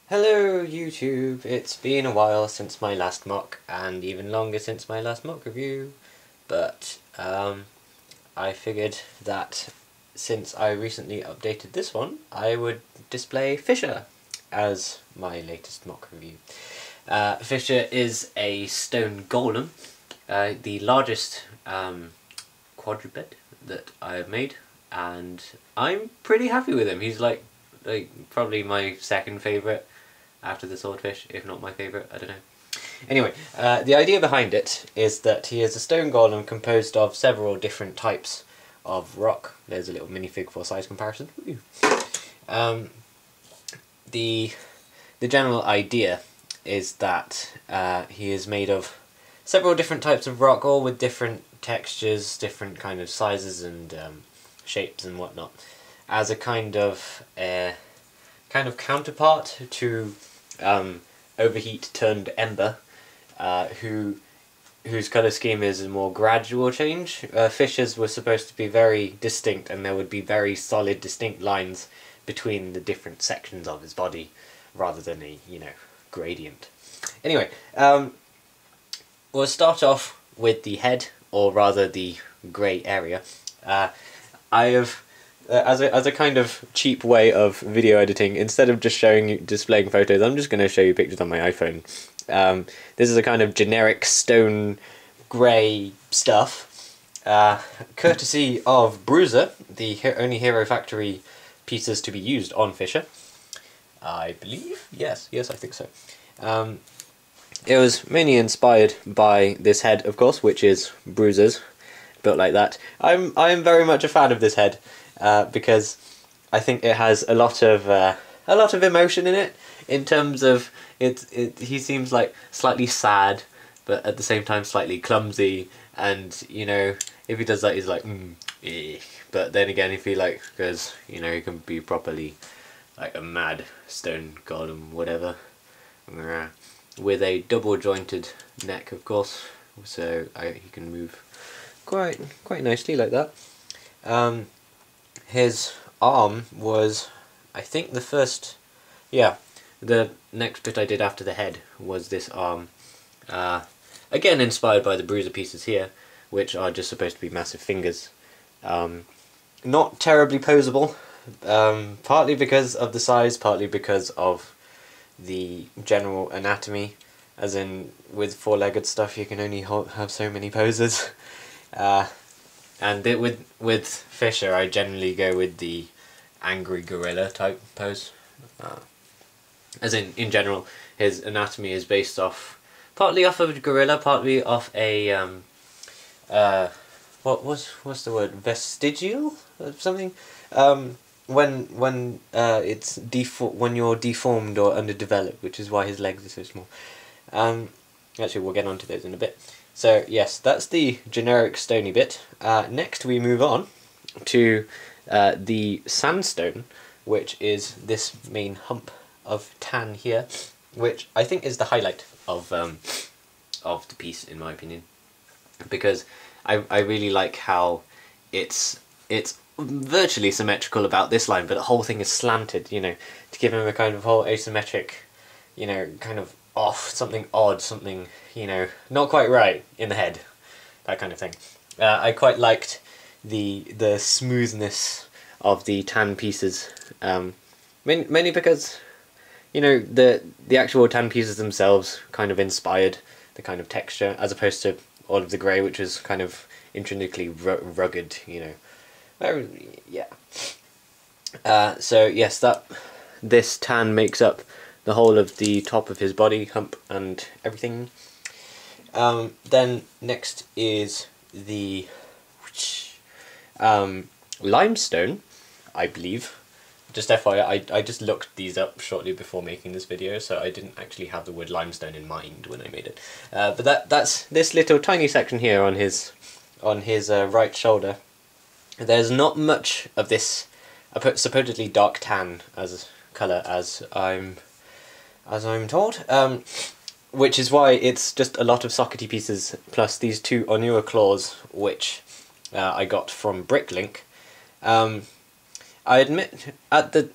Hello YouTube, it's been a while since my last MOC, and even longer since my last MOC review, but I figured that since I recently updated this one, I would display Fissure as my latest MOC review. Fissure is a stone golem, the largest quadruped that I have made, and I'm pretty happy with him. He's like probably my second favourite after the swordfish, if not my favourite, I don't know. Anyway, the idea behind it is that he is a stone golem composed of several different types of rock. There's a little minifig for size comparison. The general idea is that he is made of several different types of rock, all with different textures, different kind of sizes and shapes and whatnot, as a kind of counterpart to Overheat turned Ember, whose colour scheme is a more gradual change. Fissures were supposed to be very distinct, and there would be very solid, distinct lines between the different sections of his body, rather than a, gradient. Anyway, we'll start off with the head, or rather the grey area. I have, as a kind of cheap way of video editing, instead of just displaying photos, I'm just going to show you pictures on my iPhone. This is a kind of generic stone grey stuff, courtesy of Bruiser, the only Hero Factory pieces to be used on Fissure. I believe? Yes, I think so. It was mainly inspired by this head, of course, which is Bruiser's, built like that. I am very much a fan of this head, because I think it has a lot of emotion in it. In terms of he seems like slightly sad, but at the same time slightly clumsy. And if he does that, he's like, eh. But then again, if he goes, he can be properly like a mad stone golem, whatever, with a double jointed neck, of course, so he can move quite nicely like that. His arm was, I think, the next bit I did after the head was this arm. Again inspired by the Bruiser pieces here, which are just supposed to be massive fingers. Not terribly posable, partly because of the size, partly because of the general anatomy, as in with four-legged stuff you can only have so many poses. And with Fissure, I generally go with the angry gorilla type pose. As in general, his anatomy is based partly off of a gorilla, partly off a what's the word? Vestigial or something. When you're deformed or underdeveloped, which is why his legs are so small. Actually, we'll get onto those in a bit. So yes, that's the generic stony bit. Next we move on to the sandstone, which is this main hump of tan here, which I think is the highlight of the piece, in my opinion, because I really like how it's virtually symmetrical about this line, but the whole thing is slanted, to give him a kind of whole asymmetric, kind of off, something odd, something, not quite right in the head, that kind of thing. I quite liked the smoothness of the tan pieces, mainly because, the actual tan pieces themselves kind of inspired the kind of texture, as opposed to all of the grey, which is kind of intrinsically rugged, yeah. So yes, this tan makes up the whole of the top of his body, hump and everything. Then next is the limestone, I believe. Just FYI, I just looked these up shortly before making this video, so I didn't actually have the word limestone in mind when I made it. But that's this little tiny section here on his right shoulder. There's not much of this supposedly dark tan as colour as I'm told, which is why it's just a lot of sockety pieces, plus these two Onua claws, which I got from Bricklink. I admit,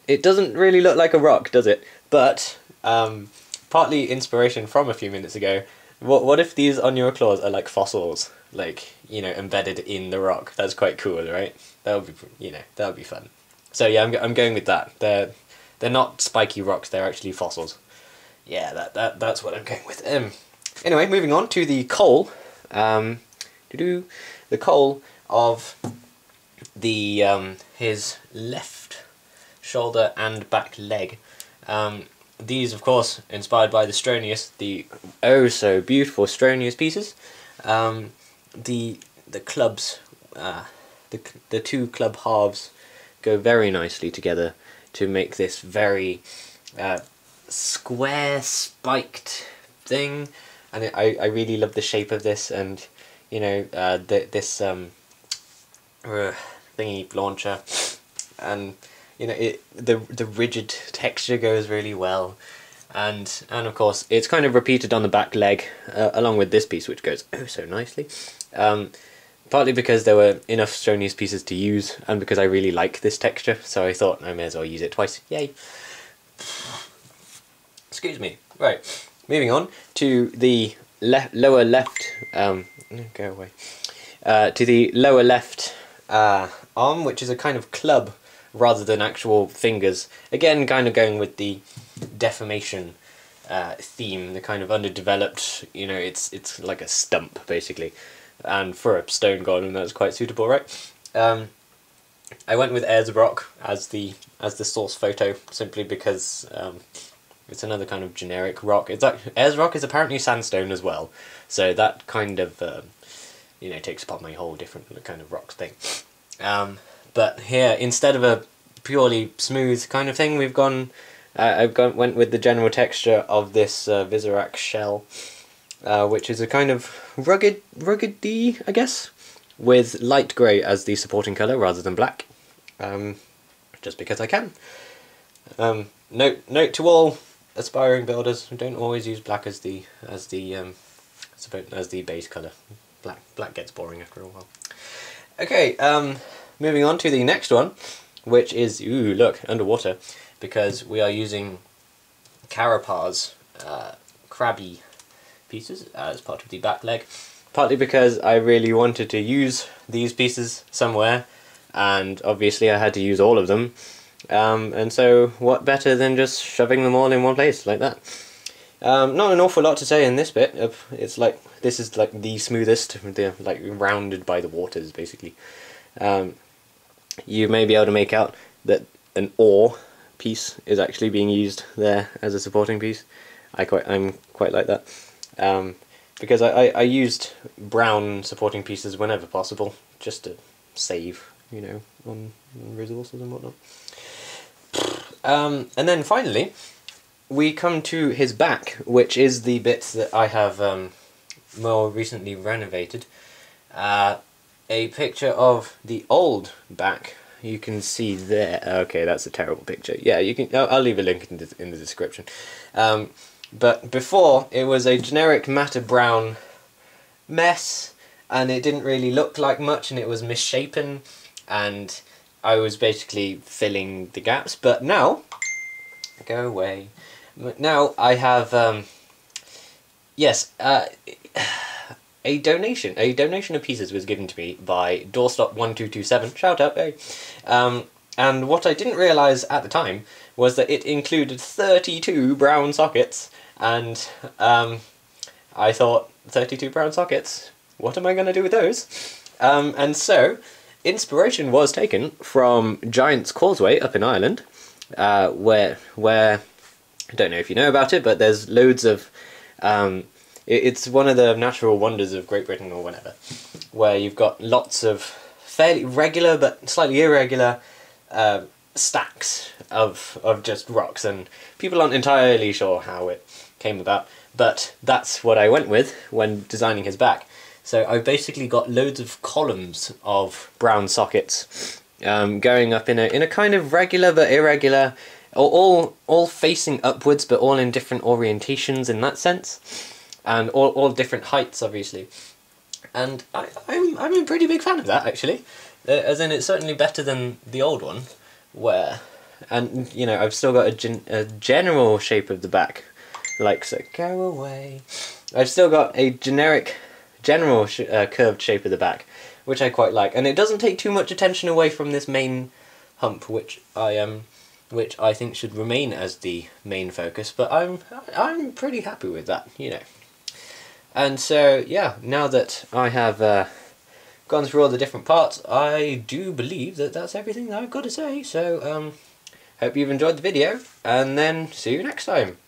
it doesn't really look like a rock, does it? But Partly inspiration from a few minutes ago. What if these on your claws are like fossils, like, you know, embedded in the rock? That's quite cool, right? That would be, you know, that would be fun. So yeah, I'm going with that. They're not spiky rocks. They're actually fossils. Yeah, that's what I'm going with. Anyway, moving on to the coal. The coal of the his left shoulder and back leg. These, of course, inspired by the Stronius, the oh so beautiful Stronius pieces. The clubs, the two club halves go very nicely together to make this very square spiked thing, and I really love the shape of this, and you know this thingy launcher, and you know the rigid texture goes really well, and of course it's kind of repeated on the back leg along with this piece, which goes oh so nicely. Partly because there were enough Stronius pieces to use, and because I really like this texture, so I thought I may as well use it twice. Yay! Excuse me. Right, moving on to the lower left. Go away. To the lower left arm, which is a kind of club rather than actual fingers. Again, kind of going with the deformation theme, the kind of underdeveloped. You know, it's like a stump basically. And for a stone golem, that's quite suitable, right? I went with Ayers Rock as the source photo simply because it's another kind of generic rock. It's like Ayers Rock is apparently sandstone as well, so that kind of you know, takes upon my whole different kind of rocks thing. But here, instead of a purely smooth kind of thing, we've gone. Went with the general texture of this Fissure shell. Which is a kind of rugged-y, I guess, with light grey as the supporting colour rather than black, just because I can. Note to all aspiring builders: don't always use black as the base colour. Black gets boring after a while. Okay, moving on to the next one, which is look, underwater, because we are using Carapa's crabby pieces as part of the back leg, partly because I really wanted to use these pieces somewhere, and obviously I had to use all of them, and so what better than just shoving them all in one place like that. Not an awful lot to say in this bit. It's like this is like the smoothest, they're like rounded by the waters basically. You may be able to make out that an oar piece is actually being used there as a supporting piece. I'm quite like that. Because I used brown supporting pieces whenever possible, just to save, you know, on resources and whatnot. And then finally, we come to his back, which is the bit that I have more recently renovated. A picture of the old back. You can see there. Okay, that's a terrible picture. Yeah, you can. I'll leave a link in the description. But before, it was a generic matte brown mess, and it didn't really look like much, and it was misshapen, and I was basically filling the gaps. But now, go away. Now I have, yes, a donation of pieces was given to me by Doorstop1227. Shout out, hey. And what I didn't realise at the time was that it included 32 brown sockets. And I thought, 32 brown sockets, what am I going to do with those? And so, inspiration was taken from Giant's Causeway up in Ireland, where I don't know if you know about it, but there's loads of, it's one of the natural wonders of Great Britain or whatever, where you've got lots of fairly regular but slightly irregular stacks of just rocks, and people aren't entirely sure how it came about, but that's what I went with when designing his back. So I basically got loads of columns of brown sockets going up in a kind of regular but irregular, all facing upwards but all in different orientations in that sense, and all different heights obviously. And I'm a pretty big fan of that actually, as in it's certainly better than the old one, where and you know, I've still got a general shape of the back, like so. Go away. I've still got a general curved shape of the back, which I quite like, and it doesn't take too much attention away from this main hump, which I think should remain as the main focus. But I'm pretty happy with that, you know. And so yeah, now that I have gone through all the different parts, I do believe that that's everything that I've got to say. So hope you've enjoyed the video, and then see you next time.